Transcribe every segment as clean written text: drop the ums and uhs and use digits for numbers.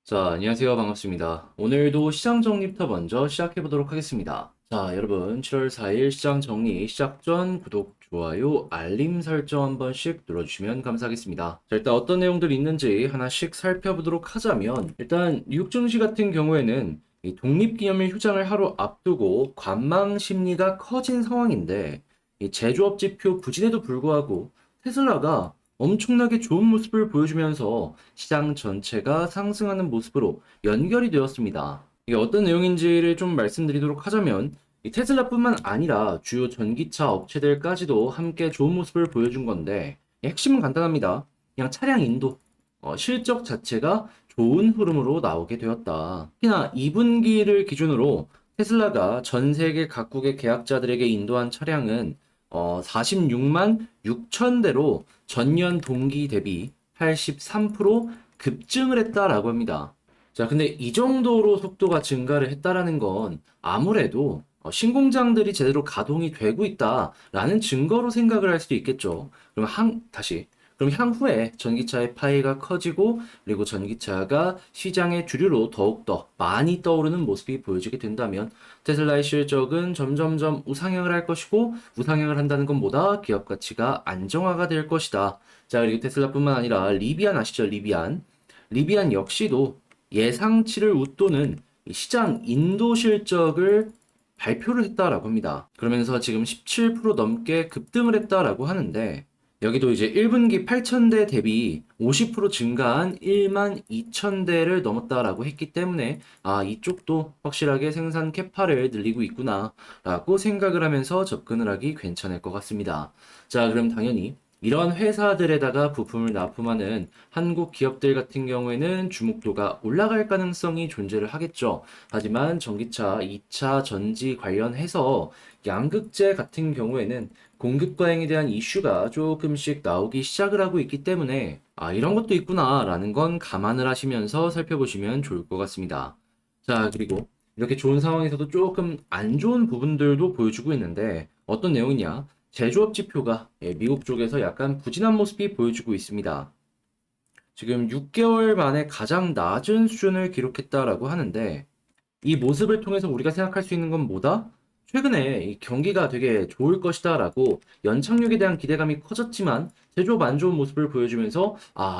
자, 안녕하세요. 반갑습니다. 오늘도 시장 정리부터 먼저 시작해 보도록 하겠습니다. 자, 여러분, 7월 4일 시장 정리 시작 전 구독, 좋아요, 알림 설정 한 번씩 눌러주시면 감사하겠습니다. 자, 일단 어떤 내용들이 있는지 하나씩 살펴보도록 하자면, 일단 뉴욕 증시 같은 경우에는 이 독립기념일 휴장을 하루 앞두고 관망 심리가 커진 상황인데, 이 제조업 지표 부진에도 불구하고 테슬라가 엄청나게 좋은 모습을 보여주면서 시장 전체가 상승하는 모습으로 연결이 되었습니다. 이게 어떤 내용인지를 좀 말씀드리도록 하자면, 이 테슬라뿐만 아니라 주요 전기차 업체들까지도 함께 좋은 모습을 보여준 건데, 핵심은 간단합니다. 그냥 차량 인도, 실적 자체가 좋은 흐름으로 나오게 되었다. 특히나 2분기를 기준으로 테슬라가 전 세계 각국의 계약자들에게 인도한 차량은 46만 6천 대로 전년 동기 대비 83% 급증을 했다라고 합니다. 자, 근데 이 정도로 속도가 증가를 했다라는 건 아무래도 신공장들이 제대로 가동이 되고 있다라는 증거로 생각을 할 수도 있겠죠. 그럼 향후에 전기차의 파이가 커지고 그리고 전기차가 시장의 주류로 더욱더 많이 떠오르는 모습이 보여지게 된다면 테슬라의 실적은 점점점 우상향을 할 것이고 우상향을 한다는 건 뭐다? 기업 가치가 안정화가 될 것이다. 자, 그리고 테슬라뿐만 아니라 리비안 아시죠? 리비안 역시도 예상치를 웃도는 시장 인도 실적을 발표를 했다라고 합니다. 그러면서 지금 17% 넘게 급등을 했다라고 하는데 여기도 이제 1분기 8,000대 대비 50% 증가한 1만 2천대를 넘었다라고 했기 때문에 이쪽도 확실하게 생산 캐파를 늘리고 있구나라고 생각을 하면서 접근을 하기 괜찮을 것 같습니다. 자, 그럼 당연히 이런 회사들에다가 부품을 납품하는 한국 기업들 같은 경우에는 주목도가 올라갈 가능성이 존재를 하겠죠. 하지만 전기차 2차 전지 관련해서 양극재 같은 경우에는 공급 과잉에 대한 이슈가 조금씩 나오기 시작을 하고 있기 때문에 이런 것도 있구나라는 건 감안을 하시면서 살펴보시면 좋을 것 같습니다. 자, 그리고 이렇게 좋은 상황에서도 조금 안 좋은 부분들도 보여주고 있는데 어떤 내용이냐? 제조업 지표가 미국 쪽에서 약간 부진한 모습이 보여주고 있습니다. 지금 6개월 만에 가장 낮은 수준을 기록했다라고 하는데 이 모습을 통해서 우리가 생각할 수 있는 건 뭐다? 최근에 이 경기가 되게 좋을 것이다라고 연착륙에 대한 기대감이 커졌지만 제조업 안 좋은 모습을 보여주면서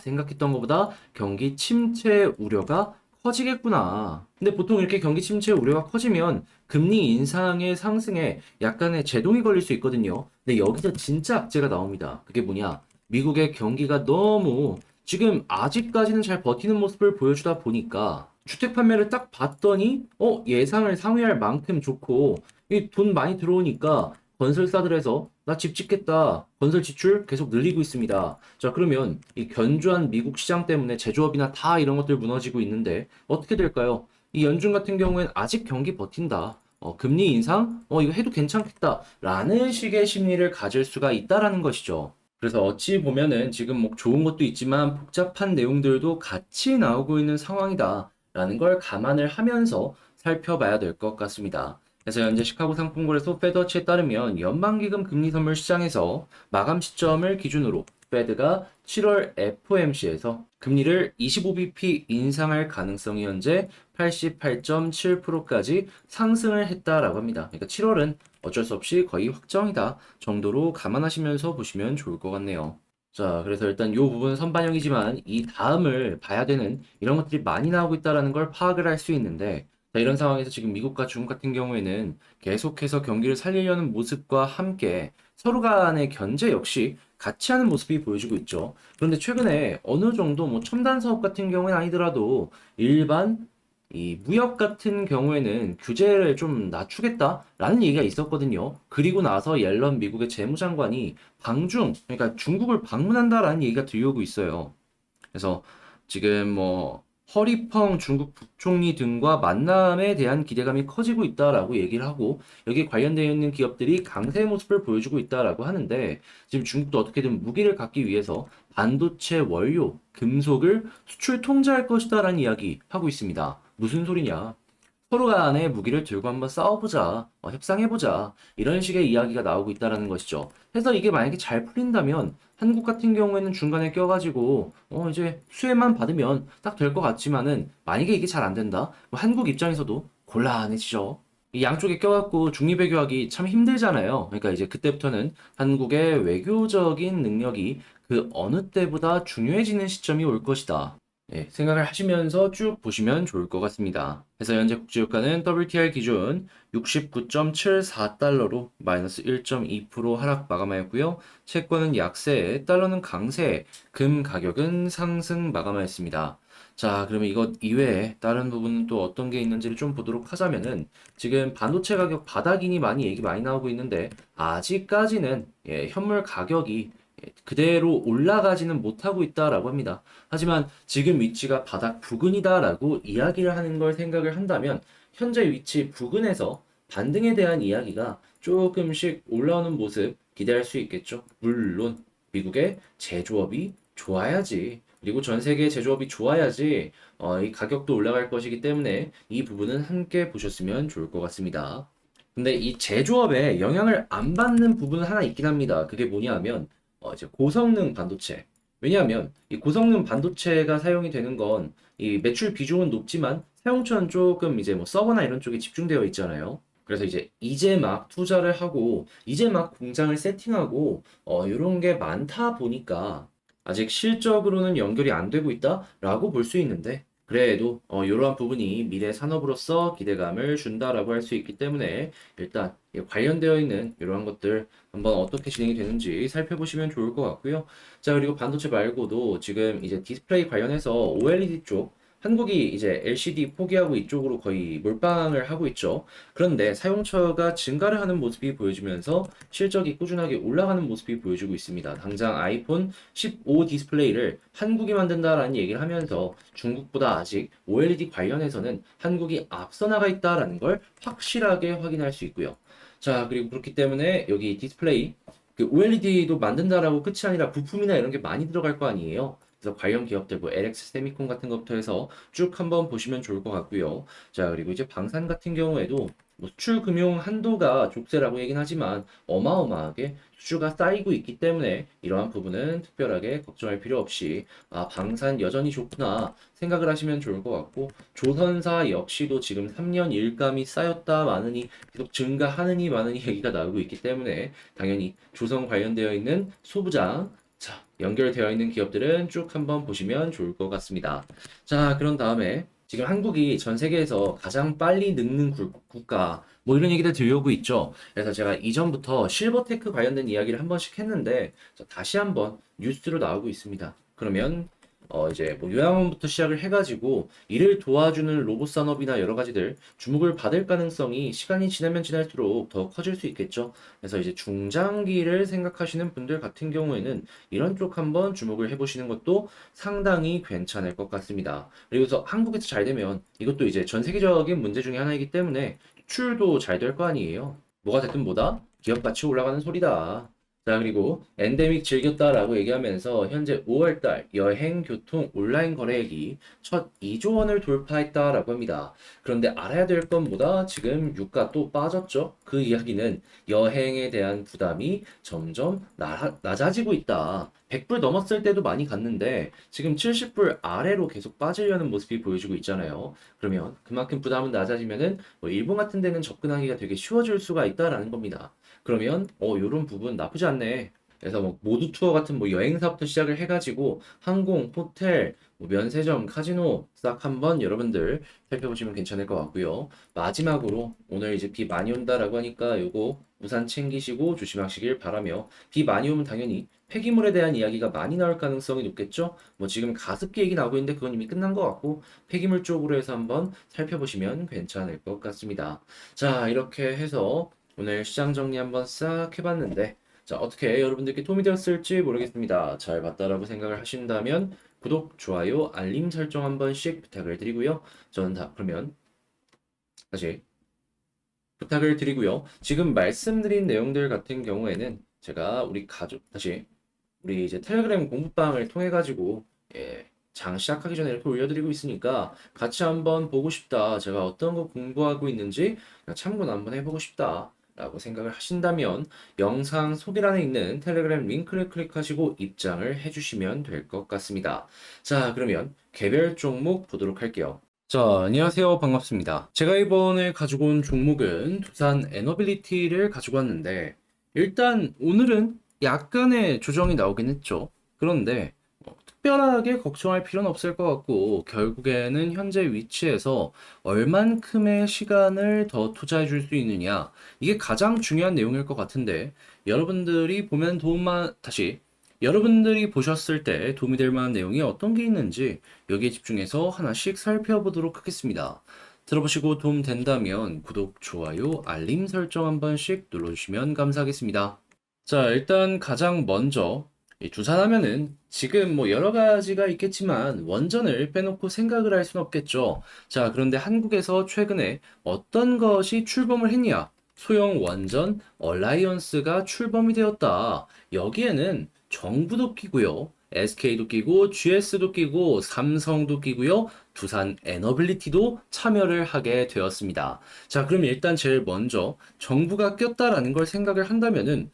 생각했던 것보다 경기 침체 우려가 커지겠구나. 근데 보통 이렇게 경기 침체 우려가 커지면 금리 인상의 상승에 약간의 제동이 걸릴 수 있거든요. 근데 여기서 진짜 악재가 나옵니다. 그게 뭐냐? 미국의 경기가 너무 지금 아직까지는 잘 버티는 모습을 보여주다 보니까 주택 판매를 딱 봤더니 예상을 상회할 만큼 좋고 이 돈 많이 들어오니까 건설사들에서 나 집 짓겠다. 건설 지출 계속 늘리고 있습니다. 자, 그러면 이 견조한 미국 시장 때문에 제조업이나 다 이런 것들 무너지고 있는데 어떻게 될까요? 이 연준 같은 경우엔 아직 경기 버틴다. 금리 인상? 이거 해도 괜찮겠다. 라는 식의 심리를 가질 수가 있다라는 것이죠. 그래서 어찌 보면은 지금 뭐 좋은 것도 있지만 복잡한 내용들도 같이 나오고 있는 상황이다. 라는 걸 감안을 하면서 살펴봐야 될 것 같습니다. 그래서 현재 시카고 상품거래소 페드워치에 따르면 연방기금 금리 선물 시장에서 마감 시점을 기준으로 페드가 7월 FOMC에서 금리를 25bp 인상할 가능성이 현재 88.7%까지 상승을 했다라고 합니다. 그러니까 7월은 어쩔 수 없이 거의 확정이다 정도로 감안하시면서 보시면 좋을 것 같네요. 자, 그래서 일단 이 부분은 선반영이지만 이 다음을 봐야 되는 이런 것들이 많이 나오고 있다는 걸 파악을 할 수 있는데 자, 이런 상황에서 지금 미국과 중국 같은 경우에는 계속해서 경기를 살리려는 모습과 함께 서로 간의 견제 역시 같이 하는 모습이 보여지고 있죠. 그런데 최근에 어느 정도 뭐 첨단 사업 같은 경우는 아니더라도 일반 이 무역 같은 경우에는 규제를 좀 낮추겠다라는 얘기가 있었거든요. 그리고 나서 옐런 미국의 재무장관이 그러니까 중국을 방문한다라는 얘기가 들려오고 있어요. 그래서 지금 뭐 허리펑 중국 부총리 등과 만남에 대한 기대감이 커지고 있다라고 얘기를 하고 여기에 관련되어 있는 기업들이 강세의 모습을 보여주고 있다라고 하는데 지금 중국도 어떻게든 무기를 갖기 위해서 반도체 원료, 금속을 수출 통제할 것이다라는 이야기 하고 있습니다. 무슨 소리냐? 서로 간에 무기를 들고 한번 싸워보자, 협상해보자, 이런 식의 이야기가 나오고 있다라는 것이죠. 그래서 이게 만약에 잘 풀린다면 한국 같은 경우에는 중간에 껴가지고 이제 수혜만 받으면 딱 될 것 같지만은 만약에 이게 잘 안 된다, 뭐 한국 입장에서도 곤란해지죠. 이 양쪽에 껴갖고 중립외교하기 참 힘들잖아요. 그러니까 이제 그때부터는 한국의 외교적인 능력이 그 어느 때보다 중요해지는 시점이 올 것이다. 예, 생각을 하시면서 쭉 보시면 좋을 것 같습니다. 그래서 현재 국제유가는 WTI 기준 69.74달러로 마이너스 1.2% 하락 마감하였고요. 채권은 약세, 달러는 강세, 금 가격은 상승 마감하였습니다. 자, 그러면 이것 이외에 다른 부분은 또 어떤 게 있는지를 좀 보도록 하자면은 지금 반도체 가격 바닥이니 많이 얘기 많이 나오고 있는데 아직까지는 현물 가격이 그대로 올라가지는 못하고 있다라고 합니다. 하지만 지금 위치가 바닥 부근이다라고 이야기를 하는 걸 생각을 한다면 현재 위치 부근에서 반등에 대한 이야기가 조금씩 올라오는 모습 기대할 수 있겠죠. 물론 미국의 제조업이 좋아야지. 그리고 전 세계 제조업이 좋아야지 이 가격도 올라갈 것이기 때문에 이 부분은 함께 보셨으면 좋을 것 같습니다. 근데 이 제조업에 영향을 안 받는 부분은 하나 있긴 합니다. 그게 뭐냐 하면 이제 고성능 반도체. 왜냐하면 이 고성능 반도체가 사용이 되는 건 이 매출 비중은 높지만 사용처는 조금 이제 뭐 서버나 이런 쪽에 집중되어 있잖아요. 그래서 이제 막 투자를 하고 이제 막 공장을 세팅하고 이런 게 많다 보니까 아직 실적으로는 연결이 안 되고 있다라고 볼 수 있는데 그래도 이러한 부분이 미래 산업으로서 기대감을 준다라고 할 수 있기 때문에 일단 관련되어 있는 이러한 것들 한번 어떻게 진행이 되는지 살펴보시면 좋을 것 같고요. 자, 그리고 반도체 말고도 지금 이제 디스플레이 관련해서 OLED 쪽 한국이 이제 LCD 포기하고 이쪽으로 거의 몰빵을 하고 있죠. 그런데 사용처가 증가를 하는 모습이 보여지면서 실적이 꾸준하게 올라가는 모습이 보여주고 있습니다. 당장 아이폰 15 디스플레이를 한국이 만든다라는 얘기를 하면서 중국보다 아직 OLED 관련해서는 한국이 앞서 나가 있다라는 걸 확실하게 확인할 수 있고요. 자, 그리고 그렇기 때문에 여기 디스플레이 그 OLED도 만든다라고 끝이 아니라 부품이나 이런 게 많이 들어갈 거 아니에요. 그래서 관련 기업들 뭐 LX 세미콘 같은 것부터 해서 쭉 한번 보시면 좋을 것 같고요. 자, 그리고 이제 방산 같은 경우에도 뭐 수출 금융 한도가 족쇄라고 얘긴 하지만 어마어마하게 수주가 쌓이고 있기 때문에 이러한 부분은 특별하게 걱정할 필요 없이 방산 여전히 좋구나 생각을 하시면 좋을 것 같고 조선사 역시도 지금 3년 일감이 쌓였다 마느니 계속 증가하느니 마느니 얘기가 나오고 있기 때문에 당연히 조선 관련되어 있는 소부장 자, 연결되어 있는 기업들은 쭉 한번 보시면 좋을 것 같습니다. 자, 그런 다음에 지금 한국이 전 세계에서 가장 빨리 늙는 국가 뭐 이런 얘기들 들려오고 있죠. 그래서 제가 이전부터 실버테크 관련된 이야기를 한 번씩 했는데 다시 한번 뉴스로 나오고 있습니다. 그러면 이제 뭐 요양원부터 시작을 해가지고 이를 도와주는 로봇 산업이나 여러 가지들 주목을 받을 가능성이 시간이 지나면 지날수록 더 커질 수 있겠죠. 그래서 이제 중장기를 생각하시는 분들 같은 경우에는 이런 쪽 한번 주목을 해보시는 것도 상당히 괜찮을 것 같습니다. 그리고서 한국에서 잘 되면 이것도 이제 전 세계적인 문제 중에 하나이기 때문에 수출도 잘 될 거 아니에요. 뭐가 됐든 뭐다 기업 가치 올라가는 소리다. 자, 그리고 엔데믹 즐겼다라고 얘기하면서 현재 5월달 여행, 교통, 온라인 거래액이 첫 2조 원을 돌파했다라고 합니다. 그런데 알아야 될 건 뭐다? 지금 유가 또 빠졌죠? 그 이야기는 여행에 대한 부담이 점점 낮아지고 있다. 100불 넘었을 때도 많이 갔는데 지금 70불 아래로 계속 빠지려는 모습이 보여지고 있잖아요. 그러면 그만큼 부담은 낮아지면은 뭐 일본 같은 데는 접근하기가 되게 쉬워질 수가 있다라는 겁니다. 그러면 요런 부분 나쁘지 않네. 그래서 뭐 모두 투어 같은 뭐 여행사부터 시작을 해가지고 항공, 호텔, 뭐 면세점, 카지노 싹 한번 여러분들 살펴보시면 괜찮을 것 같고요. 마지막으로 오늘 이제 비 많이 온다라고 하니까 요거 우산 챙기시고 조심하시길 바라며 비 많이 오면 당연히 폐기물에 대한 이야기가 많이 나올 가능성이 높겠죠? 뭐 지금 가습기 얘기 나오고 있는데 그건 이미 끝난 것 같고 폐기물 쪽으로 해서 한번 살펴보시면 괜찮을 것 같습니다. 자, 이렇게 해서 오늘 시장 정리 한번 싹 해봤는데, 자, 어떻게 여러분들께 도움이 되었을지 모르겠습니다. 잘 봤다라고 생각을 하신다면, 구독, 좋아요, 알림 설정 한 번씩 부탁을 드리고요. 저는 그러면 다시 부탁을 드리고요. 지금 말씀드린 내용들 같은 경우에는 제가 우리 가족, 다시 우리 이제 텔레그램 공부방을 통해 가지고 예, 장 시작하기 전에 이렇게 올려드리고 있으니까 같이 한번 보고 싶다. 제가 어떤 거 공부하고 있는지 참고는 한번 해보고 싶다. 라고 생각을 하신다면 영상 소개란에 있는 텔레그램 링크를 클릭하시고 입장을 해주시면 될 것 같습니다. 자, 그러면 개별 종목 보도록 할게요. 자, 안녕하세요. 반갑습니다. 제가 이번에 가지고 온 종목은 두산 에너빌리티를 가지고 왔는데, 일단 오늘은 약간의 조정이 나오긴 했죠. 그런데 특별하게 걱정할 필요는 없을 것 같고, 결국에는 현재 위치에서 얼만큼의 시간을 더 투자해 줄 수 있느냐, 이게 가장 중요한 내용일 것 같은데, 여러분들이 보면 여러분들이 보셨을 때 도움이 될 만한 내용이 어떤 게 있는지 여기에 집중해서 하나씩 살펴보도록 하겠습니다. 들어보시고 도움 된다면 구독, 좋아요, 알림 설정 한 번씩 눌러주시면 감사하겠습니다. 자, 일단 가장 먼저 이 두산하면은 지금 뭐 여러 가지가 있겠지만 원전을 빼놓고 생각을 할 수는 없겠죠. 자, 그런데 한국에서 최근에 어떤 것이 출범을 했냐? 소형 원전 얼라이언스가 출범이 되었다. 여기에는 정부도 끼고요. SK도 끼고 GS도 끼고 삼성도 끼고요. 두산 에너빌리티도 참여를 하게 되었습니다. 자, 그럼 일단 제일 먼저 정부가 꼈다라는 걸 생각을 한다면은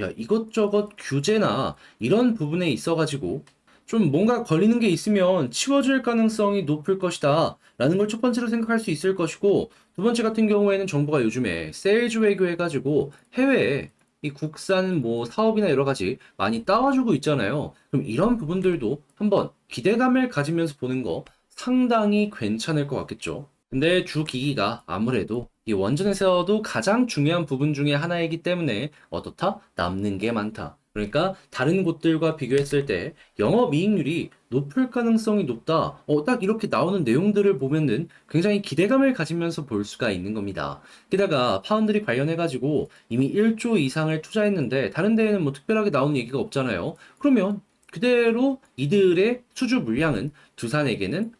야, 이것저것 규제나 이런 부분에 있어가지고 좀 뭔가 걸리는 게 있으면 치워줄 가능성이 높을 것이다 라는 걸 첫 번째로 생각할 수 있을 것이고, 두 번째 같은 경우에는 정부가 요즘에 세일즈 외교 해가지고 해외에 이 국산 뭐 사업이나 여러 가지 많이 따와주고 있잖아요. 그럼 이런 부분들도 한번 기대감을 가지면서 보는 거 상당히 괜찮을 것 같겠죠. 근데 주 기기가 아무래도 이 원전에서도 가장 중요한 부분 중에 하나이기 때문에 어떻다? 남는 게 많다. 그러니까 다른 곳들과 비교했을 때 영업이익률이 높을 가능성이 높다. 딱 이렇게 나오는 내용들을 보면은 굉장히 기대감을 가지면서 볼 수가 있는 겁니다. 게다가 파운드리 관련해가지고 이미 1조 이상을 투자했는데 다른 데에는 뭐 특별하게 나오는 얘기가 없잖아요. 그러면 그대로 이들의 수주 물량은 두산에게는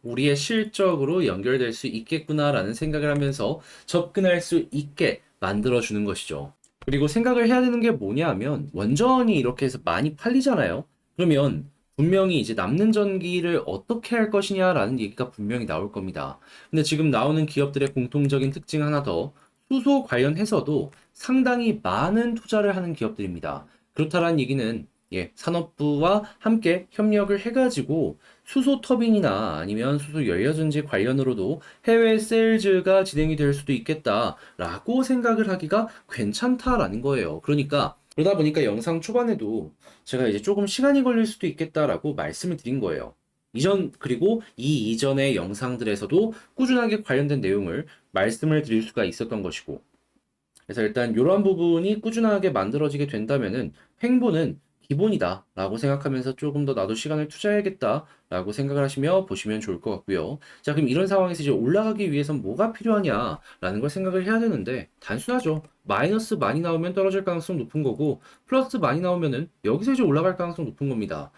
우리의 실적으로 연결될 수 있겠구나라는 생각을 하면서 접근할 수 있게 만들어주는 것이죠. 그리고 생각을 해야 되는 게 뭐냐 하면 원전이 이렇게 해서 많이 팔리잖아요. 그러면 분명히 이제 남는 전기를 어떻게 할 것이냐라는 얘기가 분명히 나올 겁니다. 근데 지금 나오는 기업들의 공통적인 특징 하나 더, 수소 관련해서도 상당히 많은 투자를 하는 기업들입니다. 그렇다라는 얘기는 산업부와 함께 협력을 해가지고 수소 터빈이나 아니면 수소 연료전지 관련으로도 해외 세일즈가 진행이 될 수도 있겠다라고 생각을 하기가 괜찮다라는 거예요. 그러다 보니까 영상 초반에도 제가 이제 조금 시간이 걸릴 수도 있겠다라고 말씀을 드린 거예요. 그리고 이 이전의 영상들에서도 꾸준하게 관련된 내용을 말씀을 드릴 수가 있었던 것이고, 그래서 일단 이러한 부분이 꾸준하게 만들어지게 된다면은 횡보는 기본이다라고 생각하면서 조금 더 나도 시간을 투자해야겠다라고 생각을 하시며 보시면 좋을 것 같고요. 자, 그럼 이런 상황에서 이제 올라가기 위해선 뭐가 필요하냐라는 걸 생각을 해야 되는데 단순하죠. 마이너스 많이 나오면 떨어질 가능성 높은 거고 플러스 많이 나오면은 여기서 이제 올라갈 가능성 높은 겁니다.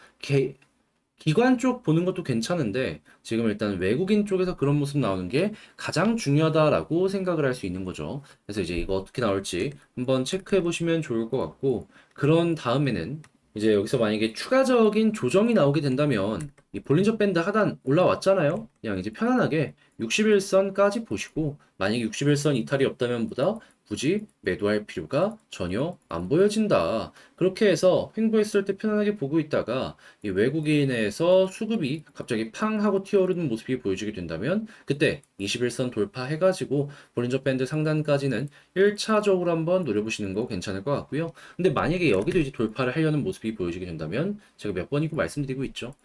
기관 쪽 보는 것도 괜찮은데 지금 일단 외국인 쪽에서 그런 모습 나오는 게 가장 중요하다라고 생각을 할 수 있는 거죠. 그래서 이제 이거 어떻게 나올지 한번 체크해 보시면 좋을 것 같고, 그런 다음에는 이제 여기서 만약에 추가적인 조정이 나오게 된다면 이 볼린저 밴드 하단 올라왔잖아요. 그냥 이제 편안하게 61선까지 보시고, 만약에 61선 이탈이 없다면 보다 굳이 매도할 필요가 전혀 안 보여진다. 그렇게 해서 횡보했을 때 편안하게 보고 있다가 이 외국인에서 수급이 갑자기 팡 하고 튀어오르는 모습이 보여지게 된다면 그때 21선 돌파해가지고 볼린저 밴드 상단까지는 1차적으로 한번 노려보시는 거 괜찮을 것 같고요. 근데 만약에 여기도 이제 돌파를 하려는 모습이 보여지게 된다면 제가 몇 번이고 말씀드리고 있죠.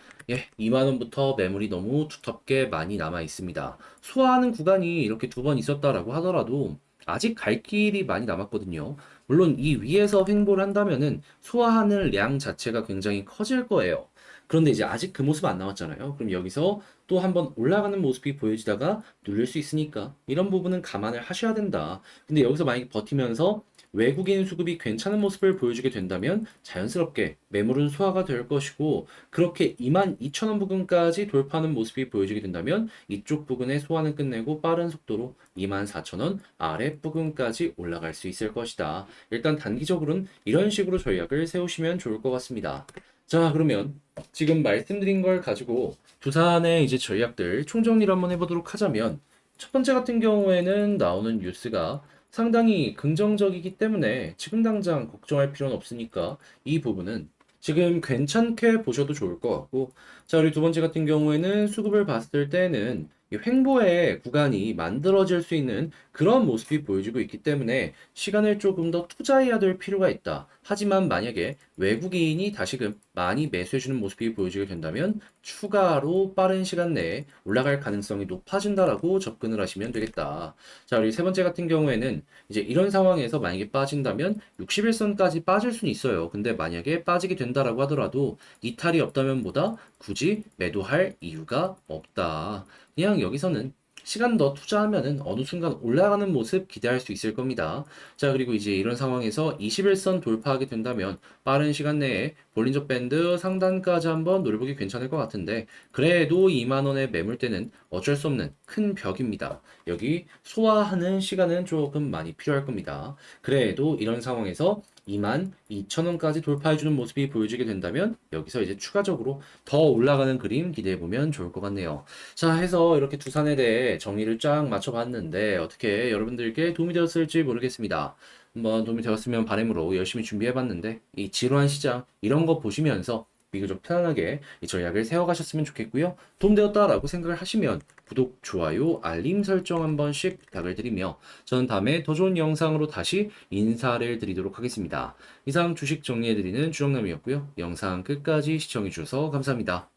2만원부터 매물이 너무 두텁게 많이 남아 있습니다. 소화하는 구간이 이렇게 두 번 있었다라고 하더라도 아직 갈 길이 많이 남았거든요. 물론 이 위에서 횡보를 한다면은 소화하는 량 자체가 굉장히 커질 거예요. 그런데 이제 아직 그 모습 안 나왔잖아요. 그럼 여기서 또 한번 올라가는 모습이 보여지다가 눌릴 수 있으니까 이런 부분은 감안을 하셔야 된다. 근데 여기서 만약에 버티면서 외국인 수급이 괜찮은 모습을 보여주게 된다면 자연스럽게 매물은 소화가 될 것이고, 그렇게 22,000원 부근까지 돌파하는 모습이 보여지게 된다면 이쪽 부근의 소화는 끝내고 빠른 속도로 24,000원 아래 부근까지 올라갈 수 있을 것이다. 일단 단기적으로는 이런 식으로 전략을 세우시면 좋을 것 같습니다. 자, 그러면 지금 말씀드린 걸 가지고 두산의 이제 전략들 총정리를 한번 해보도록 하자면 첫 번째 같은 경우에는 나오는 뉴스가 상당히 긍정적이기 때문에 지금 당장 걱정할 필요는 없으니까 이 부분은 지금 괜찮게 보셔도 좋을 것 같고, 자, 우리 두 번째 같은 경우에는 수급을 봤을 때는 이 횡보의 구간이 만들어질 수 있는 그런 모습이 보여지고 있기 때문에 시간을 조금 더 투자해야 될 필요가 있다. 하지만 만약에 외국인이 다시금 많이 매수해주는 모습이 보여지게 된다면 추가로 빠른 시간 내에 올라갈 가능성이 높아진다라고 접근을 하시면 되겠다. 자, 우리 세 번째 같은 경우에는 이제 이런 상황에서 만약에 빠진다면 61선까지 빠질 수는 있어요. 근데 만약에 빠지게 된다라고 하더라도 이탈이 없다면 보다 굳이 매도할 이유가 없다. 그냥 여기서는 시간 더 투자하면은 어느 순간 올라가는 모습 기대할 수 있을 겁니다. 자, 그리고 이제 이런 상황에서 21선 돌파하게 된다면 빠른 시간 내에 볼린저 밴드 상단까지 한번 노려보기 괜찮을 것 같은데, 그래도 2만 원의 매물대는 어쩔 수 없는 큰 벽입니다. 여기 소화하는 시간은 조금 많이 필요할 겁니다. 그래도 이런 상황에서 2만 2천 원까지 돌파해주는 모습이 보여지게 된다면 여기서 이제 추가적으로 더 올라가는 그림 기대해보면 좋을 것 같네요. 자, 해서 이렇게 두산에 대해 정리를 쫙 맞춰봤는데 어떻게 여러분들께 도움이 되었을지 모르겠습니다. 한번 도움이 되었으면 바람으로 열심히 준비해봤는데 이 지루한 시장 이런 거 보시면서 비교적 편안하게 이 전략을 세워가셨으면 좋겠고요. 도움되었다라고 생각을 하시면 구독, 좋아요, 알림 설정 한 번씩 부탁을 드리며 저는 다음에 더 좋은 영상으로 다시 인사를 드리도록 하겠습니다. 이상 주식 정리해드리는 주정남이었고요. 영상 끝까지 시청해주셔서 감사합니다.